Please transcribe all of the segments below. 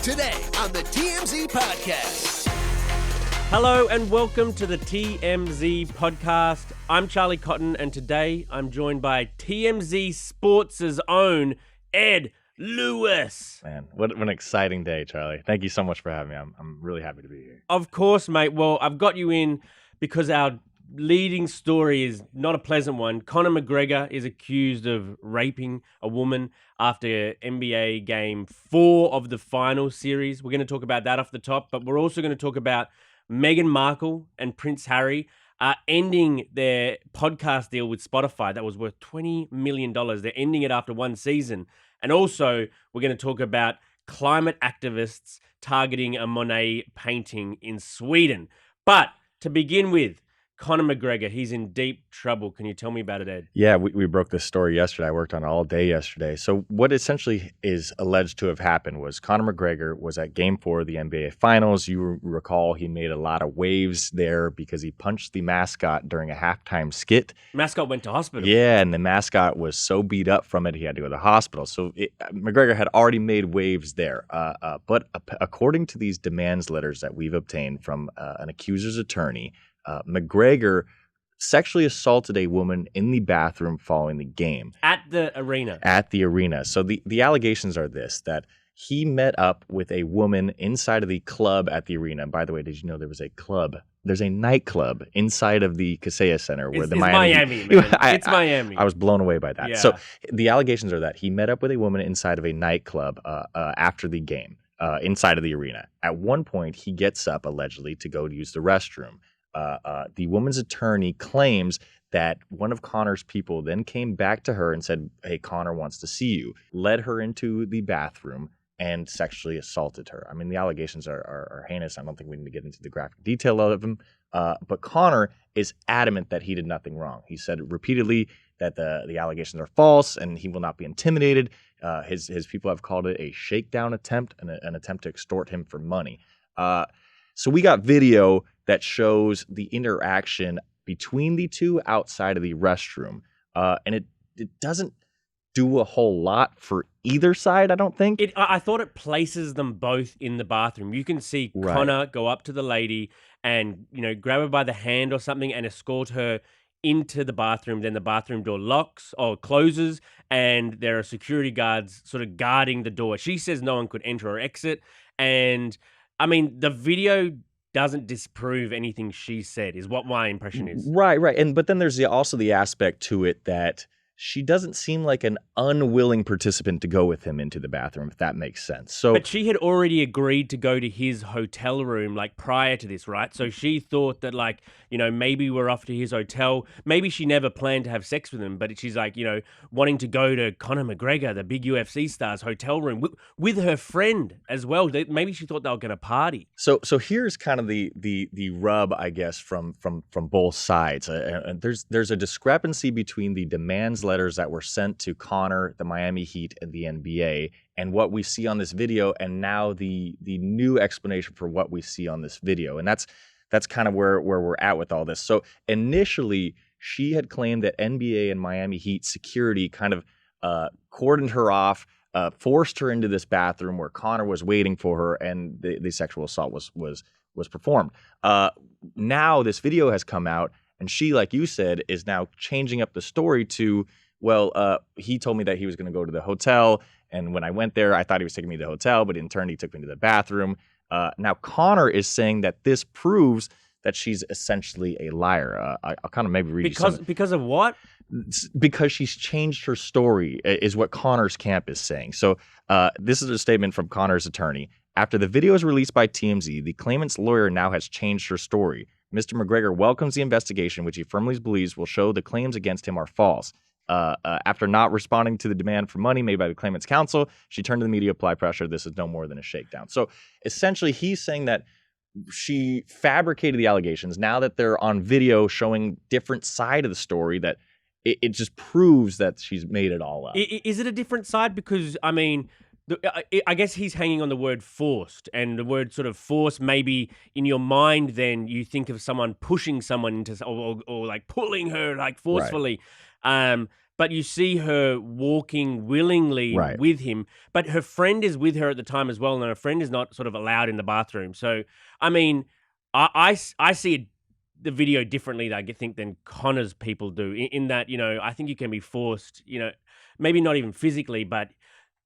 Today on the TMZ Podcast. Hello and welcome to the TMZ Podcast. I'm Charlie Cotton and today I'm joined by TMZ Sports' own Ed Lewis. Man, what an exciting day, Charlie. Thank you so much for having me. I'm really happy to be here. Of course, mate. Well, I've got you in because our leading story is not a pleasant one. Conor McGregor is accused of raping a woman after NBA Game 4 of the final series. We're going to talk about that off the top, but we're also going to talk about Meghan Markle and Prince Harry ending their podcast deal with Spotify that was worth $20 million. They're ending it after one season. And also, we're going to talk about climate activists targeting a Monet painting in Sweden. But to begin with, Conor McGregor, he's in deep trouble. Can you tell me about it, Ed? Yeah, we broke this story yesterday. I worked on it all day yesterday. So what essentially is alleged to have happened was Conor McGregor was at Game 4 of the NBA Finals. You recall he made a lot of waves there because he punched the mascot during a halftime skit. Mascot went to hospital. Yeah, and the mascot was so beat up from it, he had to go to the hospital. So McGregor had already made waves there. But according to these demands letters that we've obtained from an accuser's attorney, McGregor sexually assaulted a woman in the bathroom following the game. At the arena. At the arena. So the allegations are this, that he met up with a woman inside of the club at the arena. And by the way, did you know there was a club? There's a nightclub inside of the Kaseya Center where it's Miami, man. It's Miami. I was blown away by that. Yeah. So the allegations are that he met up with a woman inside of a nightclub after the game, inside of the arena. At one point, he gets up, allegedly, to go to use the restroom. The woman's attorney claims that one of Conor's people then came back to her and said, "Hey, Conor wants to see you," led her into the bathroom and sexually assaulted her. I mean, the allegations are heinous. I don't think we need to get into the graphic detail of them. But Conor is adamant that he did nothing wrong. He said repeatedly that the allegations are false and he will not be intimidated. His people have called it a shakedown attempt, an attempt to extort him for money. So we got video that shows the interaction between the two outside of the restroom. And it doesn't do a whole lot for either side, I don't think. I thought it places them both in the bathroom. You can see Right. Conor go up to the lady and, grab her by the hand or something and escort her into the bathroom. Then the bathroom door locks or closes and there are security guards sort of guarding the door. She says no one could enter or exit. And I mean, the video doesn't disprove anything she said, is what my impression is. Right. But then there's also the aspect to it that she doesn't seem like an unwilling participant to go with him into the bathroom, if that makes sense. So, but she had already agreed to go to his hotel room prior to this, right? So she thought that maybe we're off to his hotel. Maybe she never planned to have sex with him, but she's wanting to go to Conor McGregor, the big UFC star's hotel room with her friend as well. Maybe she thought they were going to party. So here's kind of the rub, I guess, from both sides. There's a discrepancy between the demands letters that were sent to Conor, the Miami Heat, and the NBA, and what we see on this video, and now the new explanation for what we see on this video. And that's kind of where we're at with all this. So initially, she had claimed that NBA and Miami Heat security kind of cordoned her off, forced her into this bathroom where Conor was waiting for her, and the sexual assault was performed. Now this video has come out, and she, like you said, is now changing up the story to, he told me that he was going to go to the hotel, and when I went there, I thought he was taking me to the hotel, but in turn, he took me to the bathroom. Now, Conor is saying that this proves that she's essentially a liar. I'll kind of maybe read you some. Because of what? Because she's changed her story, is what Conor's camp is saying. So this is a statement from Conor's attorney. After the video is released by TMZ, the claimant's lawyer now has changed her story. Mr. McGregor welcomes the investigation, which he firmly believes will show the claims against him are false. After not responding to the demand for money made by the claimant's counsel, she turned to the media, apply pressure. This is no more than a shakedown. So essentially, he's saying that she fabricated the allegations. Now that they're on video showing different side of the story, that it just proves that she's made it all up. Is it a different side? Because, I mean, I guess he's hanging on the word forced, and the word sort of force, maybe in your mind then you think of someone pushing someone into, or like pulling her like forcefully. Right. but you see her walking willingly Right. with him. But her friend is with her at the time as well, and her friend is not sort of allowed in the bathroom. So, I mean, I see it, the video differently, I think, than Conor's people do. In that, I think you can be forced, maybe not even physically, but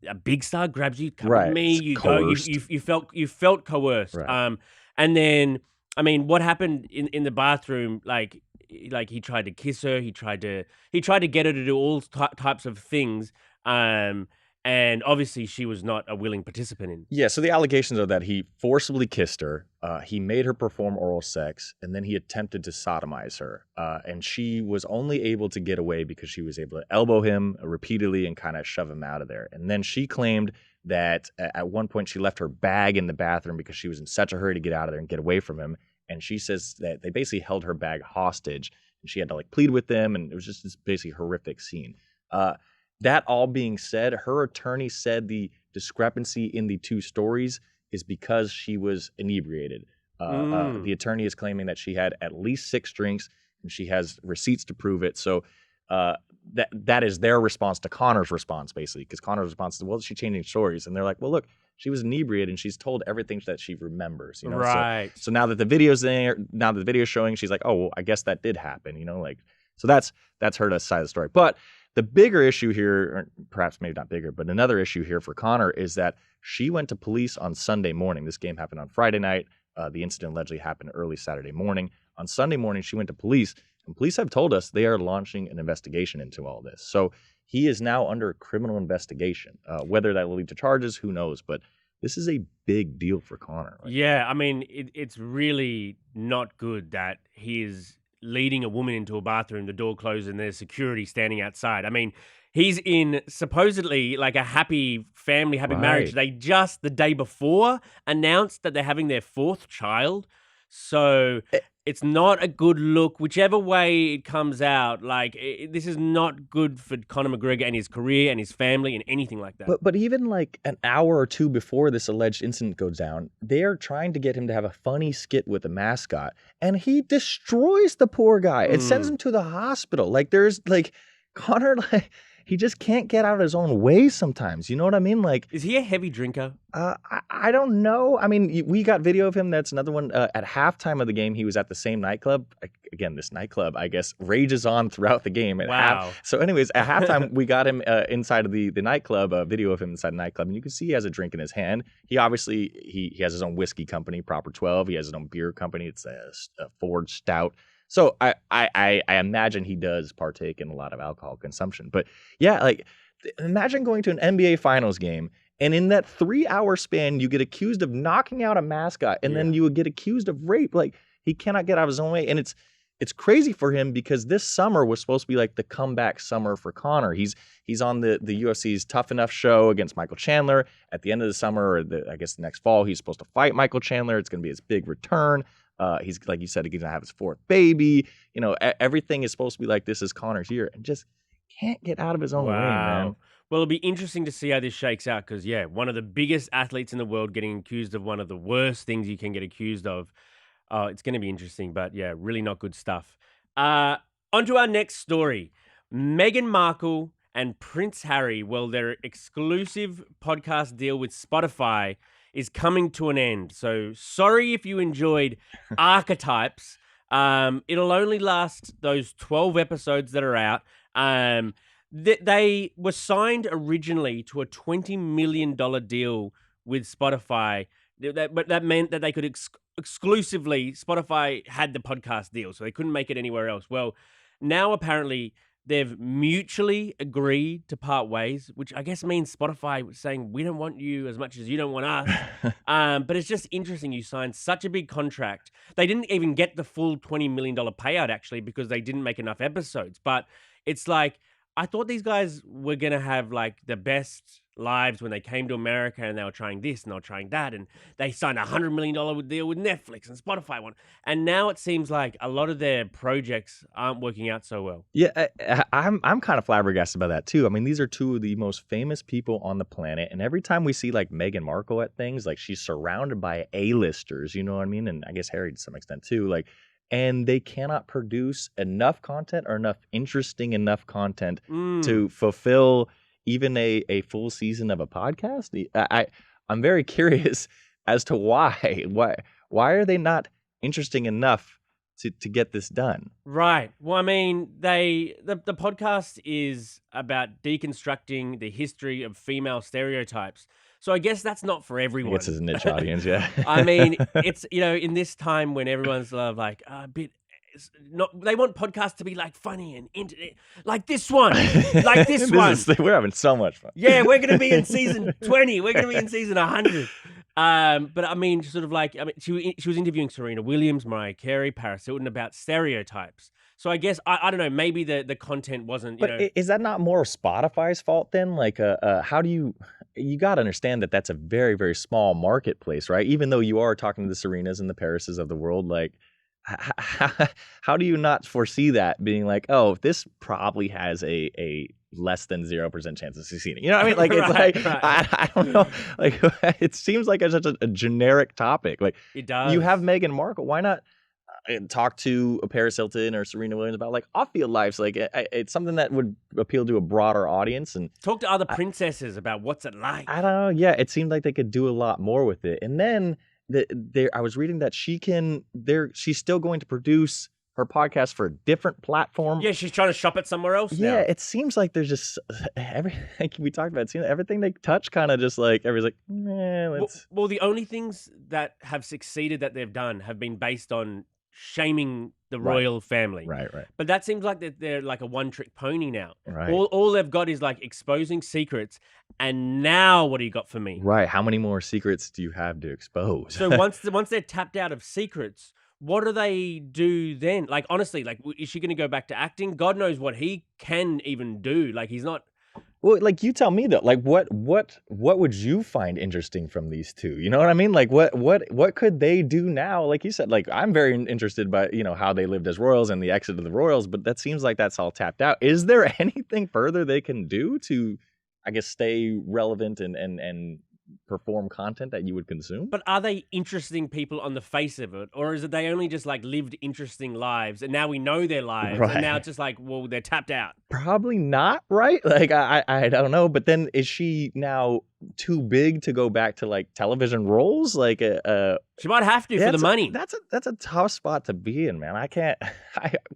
a big star grabs you, come with Right. me, It's you go, coerced. you felt coerced. Right. And then, I mean, what happened in the bathroom? Like he tried to kiss her, he tried to get her to do all types of things. And obviously she was not a willing participant in. Yeah, so the allegations are that he forcibly kissed her, he made her perform oral sex, and then he attempted to sodomize her. And she was only able to get away because she was able to elbow him repeatedly and kind of shove him out of there. And then she claimed that at one point she left her bag in the bathroom because she was in such a hurry to get out of there and get away from him. And she says that they basically held her bag hostage, and she had to plead with them, and it was just this basically horrific scene. That all being said, her attorney said the discrepancy in the two stories is because she was inebriated. The attorney is claiming that she had at least 6 drinks, and she has receipts to prove it. So that is their response to Conor's response, basically, because Conor's response is, well, she's changing stories. And they're like, well, look, she was inebriated, and she's told everything that she remembers. Right. So now that the video's there, now that the video's showing, she's like, oh, well, I guess that did happen. So that's her side of the story. But the bigger issue here, or perhaps maybe not bigger, but another issue here for Conor is that she went to police on Sunday morning. This game happened on Friday night. The incident allegedly happened early Saturday morning. On Sunday morning, she went to police, and police have told us they are launching an investigation into all this. So he is now under criminal investigation. Whether that will lead to charges, who knows? But this is a big deal for Conor. Yeah, I mean, it's really not good that he is leading a woman into a bathroom, the door closed, and there's security standing outside. I mean, he's in supposedly a happy family, happy marriage. They just the day before announced that they're having their 4th child. So it's not a good look, whichever way it comes out. This is not good for Conor McGregor and his career and his family and anything like that. But even an hour or two before this alleged incident goes down, they are trying to get him to have a funny skit with the mascot, and he destroys the poor guy and sends him to the hospital. Conor, he just can't get out of his own way sometimes. You know what I mean? Is he a heavy drinker? I don't know. I mean, we got video of him. That's another one. At halftime of the game, he was at the same nightclub. Again, this nightclub, I guess, rages on throughout the game. Wow. So anyways, at halftime, we got him inside of the nightclub, a video of him inside the nightclub. And you can see he has a drink in his hand. He obviously, he has his own whiskey company, Proper 12. He has his own beer company. It's a Ford Stout. So I imagine he does partake in a lot of alcohol consumption. But yeah, imagine going to an NBA Finals game, and in that 3-hour span, you get accused of knocking out a mascot, and then you would get accused of rape. He cannot get out of his own way, and it's crazy for him because this summer was supposed to be the comeback summer for Conor. He's on the UFC's Tough Enough show against Michael Chandler at the end of the summer, or I guess the next fall. He's supposed to fight Michael Chandler. It's going to be his big return. He's, like you said, he's going to have his 4th baby. Everything is supposed to be this is Conor's year, and just can't get out of his own way, man. Well, it'll be interesting to see how this shakes out because, one of the biggest athletes in the world getting accused of one of the worst things you can get accused of. It's going to be interesting, but, really not good stuff. On to our next story. Meghan Markle and Prince Harry, their exclusive podcast deal with Spotify is coming to an end. So sorry if you enjoyed Archetypes. It'll only last those 12 episodes that are out. They were signed originally to a $20 million deal with Spotify, but that meant that they could exclusively, Spotify had the podcast deal, so they couldn't make it anywhere else. Well, now apparently they've mutually agreed to part ways, which I guess means Spotify was saying, we don't want you as much as you don't want us. But it's just interesting. You signed such a big contract. They didn't even get the full $20 million payout, actually, because they didn't make enough episodes. But it's I thought these guys were going to have the best lives when they came to America, and they were trying this and they were trying that, and they signed a $100 million deal with Netflix and Spotify one. And now it seems like a lot of their projects aren't working out so well. Yeah, I'm kind of flabbergasted by that too. I mean, these are two of the most famous people on the planet, and every time we see Meghan Markle at things, she's surrounded by A-listers, you know what I mean? And I guess Harry to some extent too. and they cannot produce enough content or interesting enough content Mm. to fulfill even a full season of a podcast. I'm very curious as to why are they not interesting enough to get this done? Right. Well, I mean, the podcast is about deconstructing the history of female stereotypes. So I guess that's not for I everyone. guess it's a niche audience, yeah. I mean, it's, in this time when everyone's like a bit, they want podcasts to be like funny and internet, like this one, like this one. We're having so much fun. Yeah, we're going to be in season 20. We're going to be in season 100. But I mean, sort of like, she was interviewing Serena Williams, Mariah Carey, Paris Hilton about stereotypes. So I guess, I don't know, maybe the content wasn't, But is that not more Spotify's fault then? Like, how do you got to understand that that's a very, very small marketplace, right? Even though you are talking to the Serenas and the Parises of the world, like, how do you not foresee that being like, oh, this probably has a less than 0% chance of succeeding? You know what I mean? Like, it's Right. I don't know. Like, it seems like it's such a generic topic. Like, it does. you have Meghan Markle. Why not talk to a Paris Hilton or Serena Williams about like off-field lives? Like, it's something that would appeal to a broader audience. And talk to other princesses about what's it like. I don't know. Yeah, it seemed like they could do a lot more with it. And then I was reading that she's still going to produce her podcast for a different platform. Yeah, she's trying to shop it somewhere else now. Yeah, it seems like there's just everything we talked about. It seems everything they touch kind of just like everybody's like, let's. Well, the only things that have succeeded that they've done have been based on shaming the royal family. Right. But that seems like they're like a one-trick pony now. Right. All they've got is like exposing secrets. And now what do you got for me? Right. How many more secrets do you have to expose? So once they're tapped out of secrets, what do they do then? Like, honestly, like, is she going to go back to acting? God knows what he can even do. Like, he's not. Well, like, you tell me though. Like, what would you find interesting from these two? You know what I mean? Like, what could they do now? Like you said, like, I'm very interested by how they lived as royals and the exit of the royals, but that seems like that's all tapped out. Is there anything further they can do to, I guess, stay relevant and perform content that you would consume? But are they interesting people on the face of it? Or is it they only just like lived interesting lives and now we know their lives and now it's just like, well, they're tapped out? Probably not, right? Like, I don't know. But then is she now too big to go back to like television roles? Like, she might have to for the money. That's a tough spot to be in, man.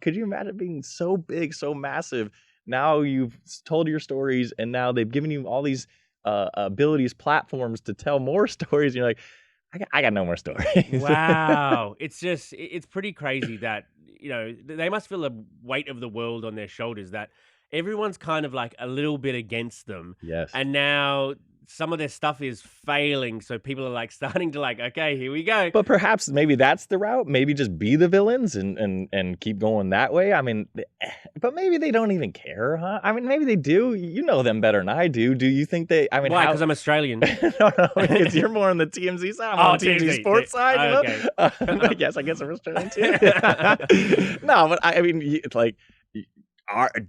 Could you imagine being so big, so massive? Now you've told your stories and now they've given you all these abilities, platforms to tell more stories. And you're like, I got no more stories. Wow. It's pretty crazy that, they must feel the weight of the world on their shoulders, that everyone's kind of like a little bit against them. Yes. And now some of their stuff is failing. So people are like starting to like, okay, here we go. But perhaps maybe that's the route. Maybe just be the villains and keep going that way. I mean, but maybe they don't even care, huh? I mean, maybe they do. You know them better than I do. Do you think they? I mean, why? Because I'm Australian. No, because you're more on the TMZ side. I'm on the TMZ sports side. Okay. But yes, I guess I'm Australian too. No, but I mean, it's like.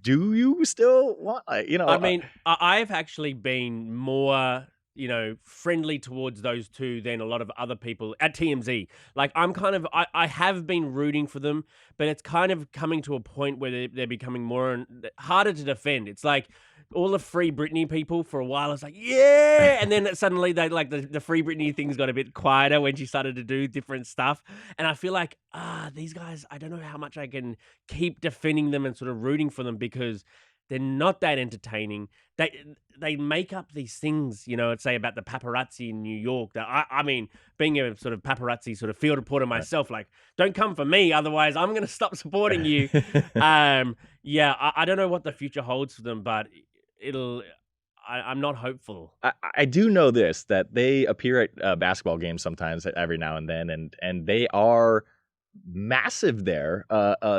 Do you still want, I mean, I've actually been more, friendly towards those two than a lot of other people at TMZ. Like, I'm kind of, I have been rooting for them, but it's kind of coming to a point where they're becoming more harder to defend. It's like all the Free Britney people for a while, it's like, yeah. And then suddenly they like the Free Britney things got a bit quieter when she started to do different stuff. And I feel like, these guys, I don't know how much I can keep defending them and sort of rooting for them because they're not that entertaining. They make up these things, say about the paparazzi in New York. That I mean, being a sort of paparazzi sort of field reporter myself, like, don't come for me, otherwise I'm going to stop supporting you. Yeah, I don't know what the future holds for them, but I'm not hopeful. I do know this, that they appear at basketball games sometimes every now and then, and they are massive there.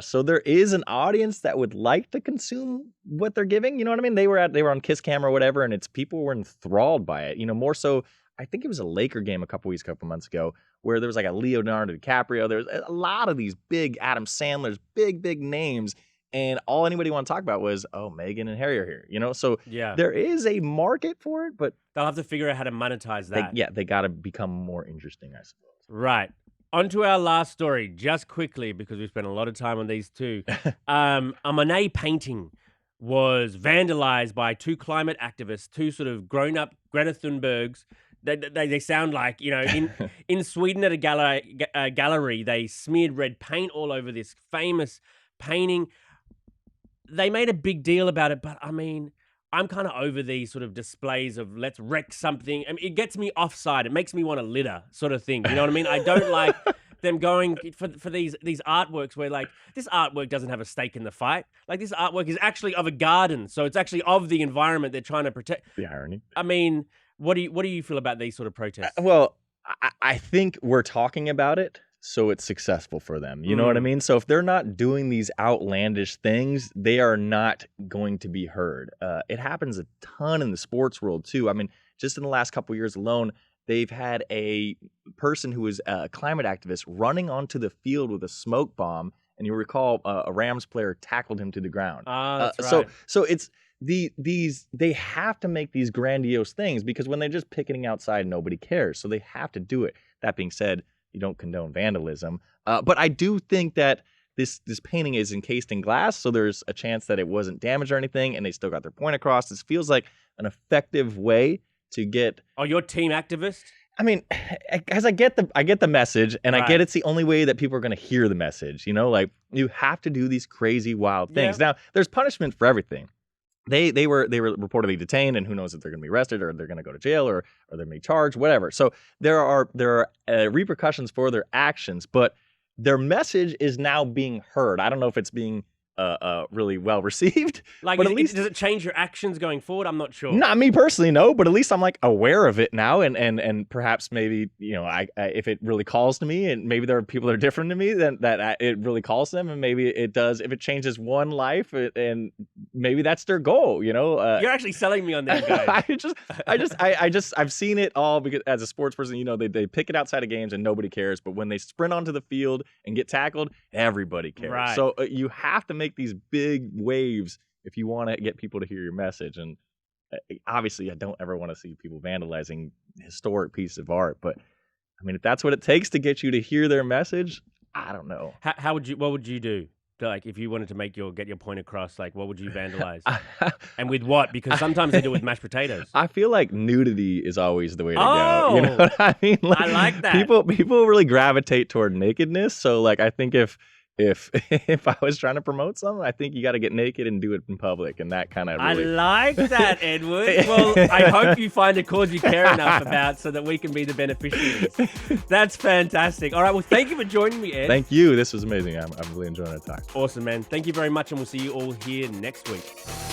So there is an audience that would like to consume what they're giving. You know what I mean? They were on Kiss Cam or whatever, and people were enthralled by it. More so, I think it was a Laker game a couple months ago, where there was like a Leonardo DiCaprio. There was a lot of these big Adam Sandler's, big names. And all anybody wanted to talk about was, Meghan and Harry are here, So yeah, there is a market for it, but they'll have to figure out how to monetize that. They got to become more interesting, I suppose. Right. On to our last story, just quickly, because we spent a lot of time on these two. A Monet painting was vandalized by two climate activists, two sort of grown-up Greta Thunbergs. They sound like, in Sweden at a gallery, they smeared red paint all over this famous painting. They made a big deal about it, but I mean, I'm kind of over these sort of displays of let's wreck something. I mean, it gets me offside. It makes me want to litter, sort of thing. You know what I mean? I don't like them going for these artworks where, like, this artwork doesn't have a stake in the fight. Like, this artwork is actually of a garden, so it's actually of the environment they're trying to protect. The irony. I mean, what do you feel about these sort of protests? Well, I think we're talking about it, so it's successful for them. You know what I mean? So if they're not doing these outlandish things, they are not going to be heard. It happens a ton in the sports world too. I mean, just in the last couple of years alone, they've had a person who was a climate activist running onto the field with a smoke bomb, and you recall a Rams player tackled him to the ground. That's right. So it's they have to make these grandiose things, because when they're just picketing outside, nobody cares. So they have to do it. That being said, you don't condone vandalism. But I do think that this painting is encased in glass, so there's a chance that it wasn't damaged or anything, and they still got their point across. This feels like an effective way to get... Oh, you're team activist? I mean, because I get the message, and Right. I get it's the only way that people are going to hear the message. Like, you have to do these crazy, wild things. Yeah. Now, there's punishment for everything. They were reportedly detained, and who knows if they're going to be arrested or they're going to go to jail or they're going to be charged, whatever. So there are repercussions for their actions, but their message is now being heard. I don't know if it's being really well received. Like, but at least does it change your actions going forward? I'm not sure. Not me personally, no, but at least I'm like aware of it now, and perhaps maybe I if it really calls to me, and maybe there are people that are different to me, then it really calls to them, and maybe it does. If it changes one life, and maybe that's their goal, You're actually selling me on these guys. I've seen it all, because as a sports person, they pick it outside of games and nobody cares, but when they sprint onto the field and get tackled, everybody cares. Right. So you have to make these big waves if you want to get people to hear your message. And obviously, I don't ever want to see people vandalizing historic pieces of art, but I mean, if that's what it takes to get you to hear their message, I don't know. What would you do? Like, if you wanted to get your point across, like, what would you vandalize? And with what? Because sometimes they do it with mashed potatoes. I feel like nudity is always the way to go. Oh! You know what I mean? I like that. People really gravitate toward nakedness. So, like, I think if I was trying to promote something, I think you got to get naked and do it in public, and that kind of really... I like that, Edward. Well, I hope you find a cause you care enough about so that we can be the beneficiaries. That's fantastic. All right, well, thank you for joining me, Ed. Thank you. This was amazing. I'm really enjoying our talk. Awesome, man. Thank you very much, and we'll see you all here next week.